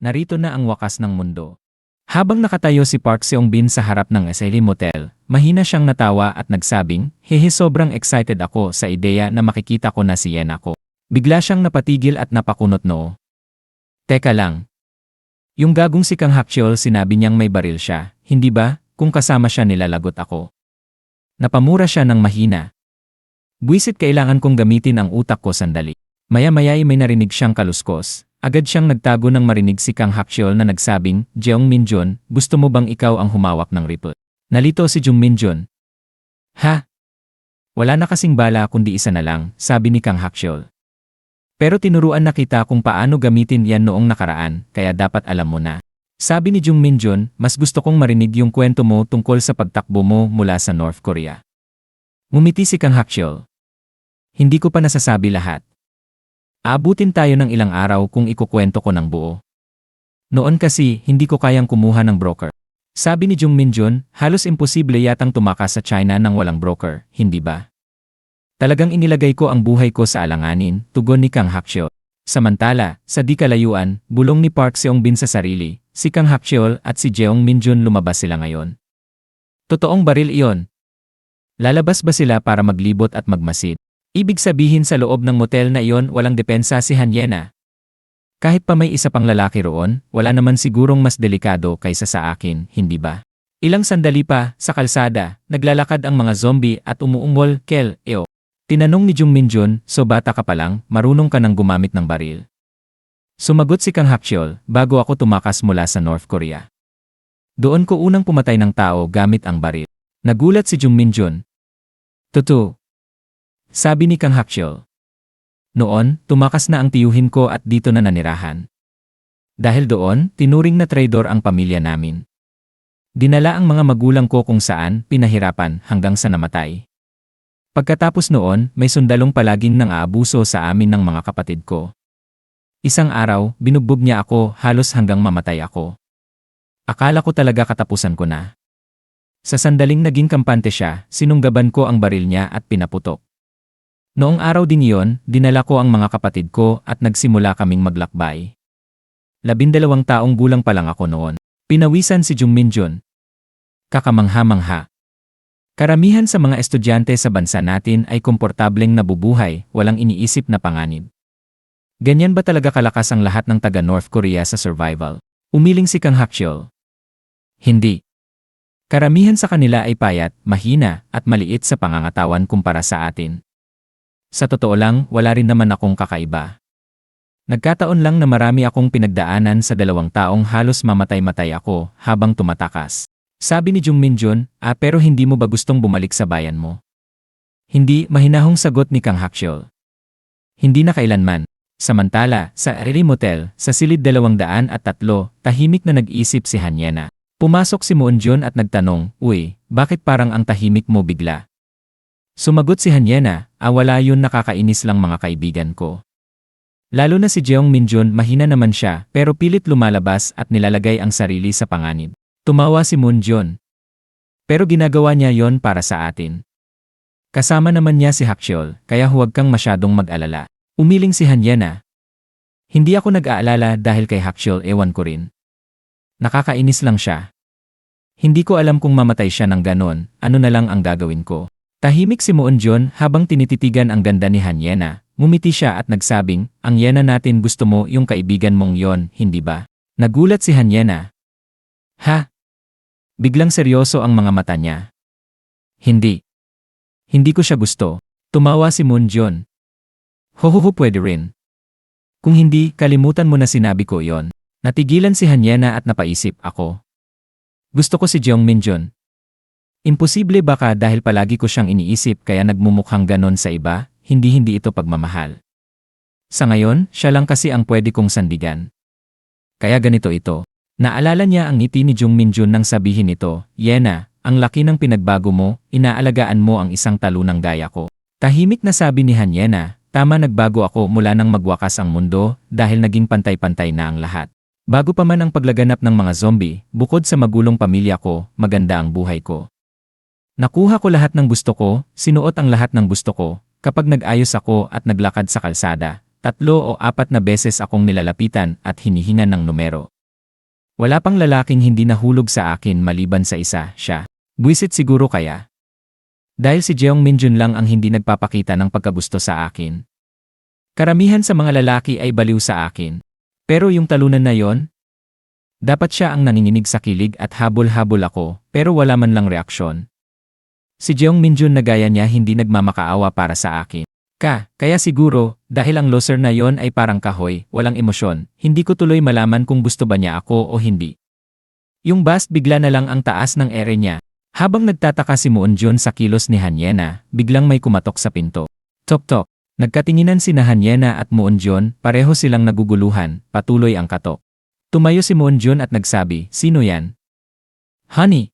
narito na ang wakas ng mundo. Habang nakatayo si Park Seong-bin sa harap ng Asylum Motel, mahina siyang natawa at nagsabing, "Hehe, sobrang excited ako sa ideya na makikita ko na si Yena ko." Bigla siyang napatigil at napakunot noo. Teka lang. Yung gagong si Kang Hakcheol sinabi niyang may baril siya, hindi ba? Kung kasama siya nilalagot ako. Napamura siya ng mahina. Buwisit kailangan kong gamitin ang utak ko sandali. Maya-maya ay may narinig siyang kaluskos. Agad siyang nagtago nang marinig si Kang Hakcheol na nagsabing, "Jeong Minjun, gusto mo bang ikaw ang humawak ng rifle?" Nalito si Jung Minjun. "Ha? Wala na kasing bala kundi isa na lang," sabi ni Kang Hakcheol. "Pero tinuruan na kita kung paano gamitin yan noong nakaraan, kaya dapat alam mo na." Sabi ni Jung Minjun, "Mas gusto kong marinig yung kwento mo tungkol sa pagtakbo mo mula sa North Korea." Ngumiti si Kang Hakcheol. "Hindi ko pa nasasabi lahat. Aabutin tayo ng ilang araw kung ikukwento ko ng buo. Noon kasi, hindi ko kayang kumuha ng broker." Sabi ni Jung Minjun, "Halos imposible yatang tumakas sa China nang walang broker, hindi ba?" "Talagang inilagay ko ang buhay ko sa alanganin," tugon ni Kang Hakcheol. Samantala, sa di kalayuan, bulong ni Park Seong-bin sa sarili, si Kang Hakcheol at si Jeong Minjun lumabas sila ngayon. Totoong baril iyon. Lalabas ba sila para maglibot at magmasid? Ibig sabihin sa loob ng motel na iyon walang depensa si Han Yena. Kahit pa may isa pang lalaki roon, wala naman sigurong mas delikado kaysa sa akin, hindi ba? Ilang sandali pa, sa kalsada, naglalakad ang mga zombie at umuungol, "Kel, eo." Tinanong ni Jung Minjun, "So bata ka pa lang, marunong ka nang gumamit ng baril?" Sumagot si Kang Hakcheol, "Bago ako tumakas mula sa North Korea. Doon ko unang pumatay ng tao gamit ang baril." Nagulat si Jung Minjun. "Totoo?" Sabi ni Kang Hakcheol. "Noon, tumakas na ang tiyuhin ko at dito na nanirahan. Dahil doon, tinuring na traidor ang pamilya namin. Dinala ang mga magulang ko kung saan, pinahirapan hanggang sa namatay. Pagkatapos noon, may sundalong palaging nang aabuso sa amin ng mga kapatid ko. Isang araw, binugbog niya ako halos hanggang mamatay ako. Akala ko talaga katapusan ko na. Sa sandaling naging kampante siya, sinunggaban ko ang baril niya at pinaputok. Noong araw din iyon, dinala ko ang mga kapatid ko at nagsimula kaming maglakbay. 12 taong gulang pa lang ako noon." Pinawisan si Jung Minjun. Kakamangha-mangha. Karamihan sa mga estudyante sa bansa natin ay komportableng nabubuhay, walang iniisip na panganib. Ganyan ba talaga kalakas ang lahat ng taga North Korea sa survival? Umiling si Kang Hakcheol. Hindi. Karamihan sa kanila ay payat, mahina, at maliit sa pangangatawan kumpara sa atin. Sa totoo lang, wala rin naman akong kakaiba. Nagkataon lang na marami akong pinagdaanan sa 2 taong halos mamatay-matay ako habang tumatakas. Sabi ni Jung Minjun, pero hindi mo ba gustong bumalik sa bayan mo?" "Hindi," mahinahong sagot ni Kang Hakcheol. "Hindi na kailanman." Samantala, sa Asylum Motel, sa silid 203, tahimik na nag-isip si Han Yena. Pumasok si Moon Jun at nagtanong, "Uy, bakit parang ang tahimik mo bigla?" Sumagot si Han Yena, "Wala yun, nakakainis lang mga kaibigan ko." Lalo na si Jeong Minjun, mahina naman siya pero pilit lumalabas at nilalagay ang sarili sa panganib. Tumawa si Moon Jun. "Pero ginagawa niya yon para sa atin. Kasama naman niya si Hakcheol, kaya huwag kang masyadong mag-alala." Umiling si Han Yena. "Hindi ako nag-aalala dahil kay Hakcheol, ewan ko rin. Nakakainis lang siya. Hindi ko alam kung mamatay siya ng ganon, ano na lang ang gagawin ko." Tahimik si Moon Jun habang tinititigan ang ganda ni Han Yena. Ngumiti siya at nagsabing, "Ang Yena natin, gusto mo yung kaibigan mong yon, hindi ba?" Nagulat si Han Yena. "Ha?" Biglang seryoso ang mga mata niya. "Hindi. Hindi ko siya gusto." Tumawa si Moon Jun. "Hohoho, pwede rin. Kung hindi, kalimutan mo na sinabi ko yon." Natigilan si Han Yena at napaisip, "Ako? Gusto ko si Jeong Minjun. Imposible baka dahil palagi ko siyang iniisip kaya nagmumukhang ganon sa iba, hindi ito pagmamahal. Sa ngayon, siya lang kasi ang pwede kong sandigan. Kaya ganito ito." Naalala niya ang ngiti ni Jung Minjun nang sabihin ito, "Yena, ang laki ng pinagbago mo, inaalagaan mo ang isang talunang gaya ko." Tahimik na sabi ni Han Yena, "Tama, nagbago ako mula nang magwakas ang mundo dahil naging pantay-pantay na ang lahat. Bago pa man ang paglaganap ng mga zombie, bukod sa magulong pamilya ko, maganda ang buhay ko. Nakuha ko lahat ng gusto ko, sinuot ang lahat ng gusto ko. Kapag nag-ayos ako at naglakad sa kalsada, 3 o 4 na beses akong nilalapitan at hinihingan ng numero. Wala pang lalaking hindi nahulog sa akin maliban sa isa, siya. Buwisit siguro kaya. Dahil si Jeong Minjun lang ang hindi nagpapakita ng pagkagusto sa akin. Karamihan sa mga lalaki ay baliw sa akin. Pero yung talunan na yon, dapat siya ang nanginginig sa kilig at habol-habol ako, pero wala man lang reaksyon. Si Jeong Minjun na gaya niya hindi nagmamakaawa para sa akin. Kaya siguro, dahil ang loser na yon ay parang kahoy, walang emosyon, hindi ko tuloy malaman kung gusto ba niya ako o hindi. Yung bust bigla na lang ang taas ng ere niya. Habang nagtataka si Moonjun sa kilos ni Hanyena, biglang may kumatok sa pinto. Tok-tok. Nagkatinginan sina Hanyena at Moonjun, pareho silang naguguluhan, patuloy ang katok. Tumayo si Moonjun at nagsabi, "Sino yan?" "Honey."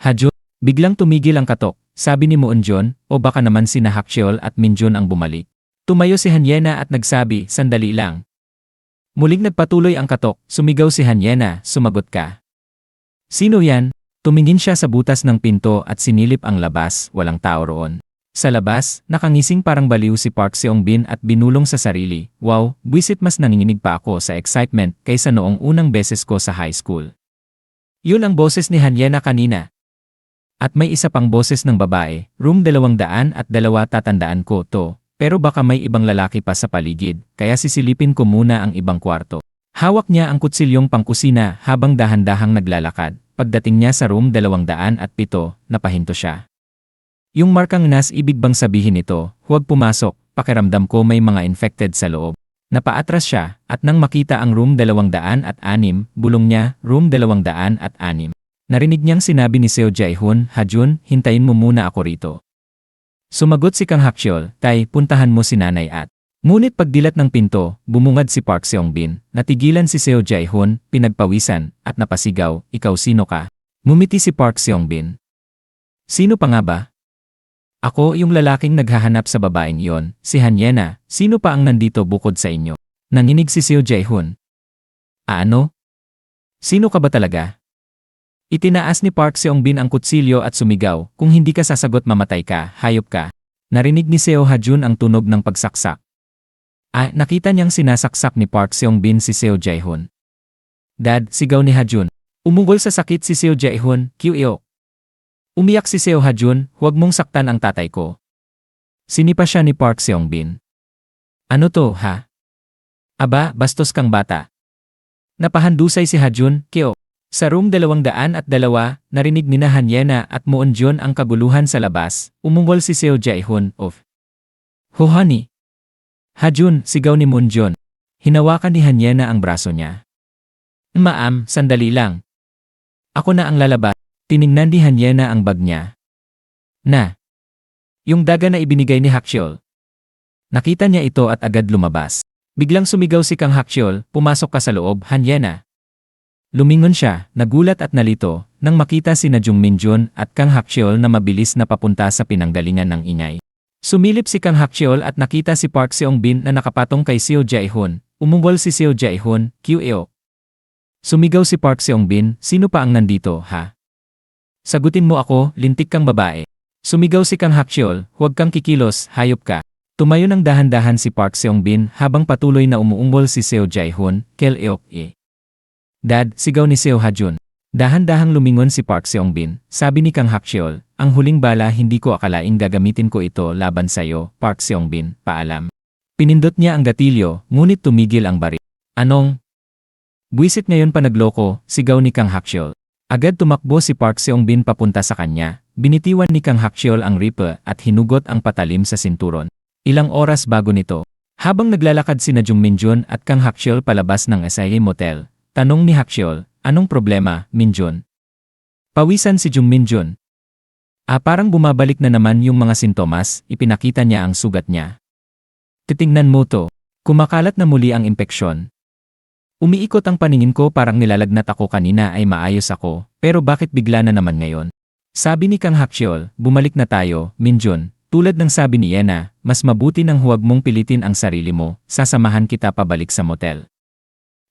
"Hajun." Biglang tumigil ang katok. Sabi ni Moonjun, o baka naman sina Hakcheol at Minjun ang bumalik. Tumayo si Hanyena at nagsabi, "Sandali lang." Muling nagpatuloy ang katok, sumigaw si Hanyena, "Sumagot ka." "Sino yan?" Tumingin siya sa butas ng pinto at sinilip ang labas, walang tao roon. Sa labas, nakangising parang baliw si Park Seong-bin at binulong sa sarili, "Wow, buwisit mas nanginginig pa ako sa excitement kaysa noong unang beses ko sa high school." Yun ang boses ni Hanyena kanina. At may isa pang boses ng babae, "Room 202, tatandaan ko to, pero baka may ibang lalaki pa sa paligid, kaya sisilipin ko muna ang ibang kwarto." Hawak niya ang kutsilyong pangkusina habang dahan-dahang naglalakad. Pagdating niya sa room 207, napahinto siya. Yung markang nas ibig bang sabihin nito, "Huwag pumasok, pakiramdam ko may mga infected sa loob." Napaatras siya, at nang makita ang room 206, bulong niya, "Room 206." Narinig niyang sinabi ni Seo Jae-hoon, "Hajun, hintayin mo muna ako rito." Sumagot si Kang Hakcheol, "Tay, puntahan mo si nanay at." Ngunit pagdilat ng pinto, bumungad si Park Seong-bin, natigilan si Seo Jae-hoon, pinagpawisan, at napasigaw, "Ikaw sino ka?" Ngumiti si Park Seong-bin. "Sino pa nga ba?" "Ako yung lalaking naghahanap sa babaeng iyon, si Hanyena. Sino pa ang nandito bukod sa inyo?" Nanginig si Seo Jae-hoon. "Ano? Sino ka ba talaga?" Itinaas ni Park Seong-bin ang kutsilyo at sumigaw, "Kung hindi ka sasagot mamatay ka, hayop ka." Narinig ni Seo Ha-jun ang tunog ng pagsaksak. Nakita niyang sinasaksak ni Park Seong-bin si Seo Jae-hoon. "Dad," sigaw ni Ha-jun. Umugol sa sakit si Seo Jae-hoon, "Qyo." Umiyak si Seo Ha-jun, "Huwag mong saktan ang tatay ko." Sinipa siya ni Park Seong-bin. "Ano to, ha? Aba, bastos kang bata." Napahandusay si Ha-jun, "Qyo." Sa room 202, narinig ni Hanyena at Moonjun ang kaguluhan sa labas. Umungol si Seo Jae-hoon, "Of. Ho honey." "Ha-jun," sigaw ni Moonjun. Hinawakan ni Hanyena ang braso niya. "Ma'am, sandali lang. Ako na ang lalabas." Tiningnan ni Hanyena ang bag niya. Yung daga na ibinigay ni Hakcheol. Nakita niya ito at agad lumabas. Biglang sumigaw si Kang Hakcheol, "Pumasok ka sa loob, Hanyena." Lumingon siya, nagulat at nalito, nang makita si Jung Minjun at Kang Hakcheol na mabilis na papunta sa pinanggalingan ng ingay. Sumilip si Kang Hakcheol at nakita si Park Seong-bin na nakapatong kay Seo Jae-hoon. Umungol si Seo Jae-hoon, "Qyo." Sumigaw si Park Seong-bin, "Sino pa ang nandito, ha? Sagutin mo ako, lintik kang babae." Sumigaw si Kang Hakcheol, "Huwag kang kikilos, hayop ka." Tumayo ng dahan-dahan si Park Seong-bin habang patuloy na umuungol si Seo Jae-hoon, "Qyo." "Dad," sigaw ni Seo Ha-jun. Dahan-dahang lumingon si Park Seong-bin. Sabi ni Kang Hakcheol, "Ang huling bala hindi ko akalaing gagamitin ko ito laban sa'yo, Park Seong-bin, paalam." Pinindot niya ang gatilyo, ngunit tumigil ang baril. "Anong? Buwisit ngayon pa nagloko," sigaw ni Kang Hakcheol. Agad tumakbo si Park Seong-bin papunta sa kanya. Binitiwan ni Kang Hakcheol ang rifle at hinugot ang patalim sa sinturon. Ilang oras bago nito, habang naglalakad sina Jung Minjun at Kang Hakcheol palabas ng SIA Motel, tanong ni Hakcheol, "Anong problema, Minjun?" Pawisan si Jung Minjun. Parang bumabalik na naman yung mga sintomas, ipinakita niya ang sugat niya. "Titingnan mo to. Kumakalat na muli ang impeksyon." Umiikot ang paningin ko, parang nilalagnat ako kanina ay maayos ako, pero bakit bigla na naman ngayon? Sabi ni Kang Hakcheol, "Bumalik na tayo, Minjun. Tulad ng sabi ni Yena, mas mabuti nang huwag mong pilitin ang sarili mo, sasamahan kita pabalik sa motel.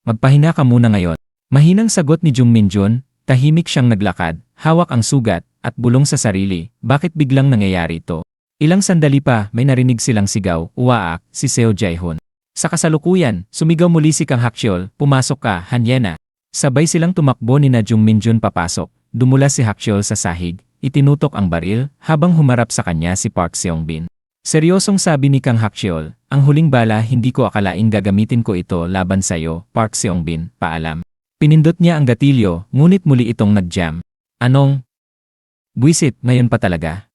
Magpahinga ka muna ngayon." Mahinang sagot ni Jung Minjun, tahimik siyang naglakad, hawak ang sugat, at bulong sa sarili, bakit biglang nangyayari ito? Ilang sandali pa, may narinig silang sigaw, uwaak, si Seo Jae-hoon. Sa kasalukuyan, sumigaw muli si Kang Hakcheol, "Pumasok ka, Hanyena." Sabay silang tumakbo ni na Jung Minjun papasok, dumula si Hakcheol sa sahig, itinutok ang baril, habang humarap sa kanya si Park Seong-bin. Seryosong sabi ni Kang Hakcheol, ang huling bala hindi ko akalaing gagamitin ko ito laban sa'yo, Park Seong-bin, paalam. Pinindot niya ang gatilyo, ngunit muli itong nag-jam. Anong? Buwisit, ngayon pa talaga.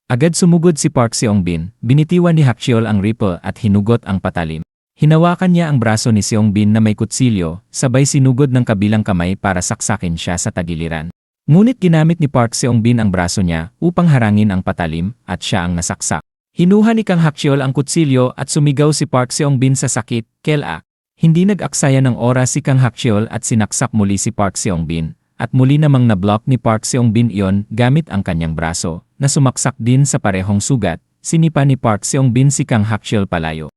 Agad sumugod si Park Seong-bin, binitiwan ni Hakcheol ang rifle at hinugot ang patalim. Hinawakan niya ang braso ni Seong-bin na may kutsilyo, sabay sinugod ng kabilang kamay para saksakin siya sa tagiliran. Ngunit ginamit ni Park Seong-bin ang braso niya upang harangin ang patalim at siya ang nasaksak. Hinuha ni Kang Hakcheol ang kutsilyo at sumigaw si Park Seong-bin sa sakit, "Kelak!" Hindi nag-aksaya ng oras si Kang Hakcheol at sinaksak muli si Park Seong-bin, at muli namang na-block ni Park Seong-bin iyon gamit ang kanyang braso, na sumaksak din sa parehong sugat. Sinipa ni Park Seong-bin si Kang Hakcheol palayo.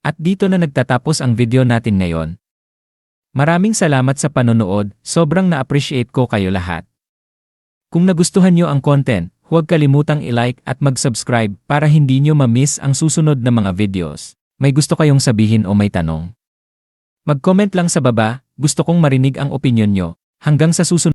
At dito na nagtatapos ang video natin ngayon. Maraming salamat sa panonood, sobrang na-appreciate ko kayo lahat. Kung nagustuhan nyo ang content, huwag kalimutang i-like at mag-subscribe para hindi nyo ma-miss ang susunod na mga videos. May gusto kayong sabihin o may tanong? Mag-comment lang sa baba, gusto kong marinig ang opinyon nyo. Hanggang sa susunod.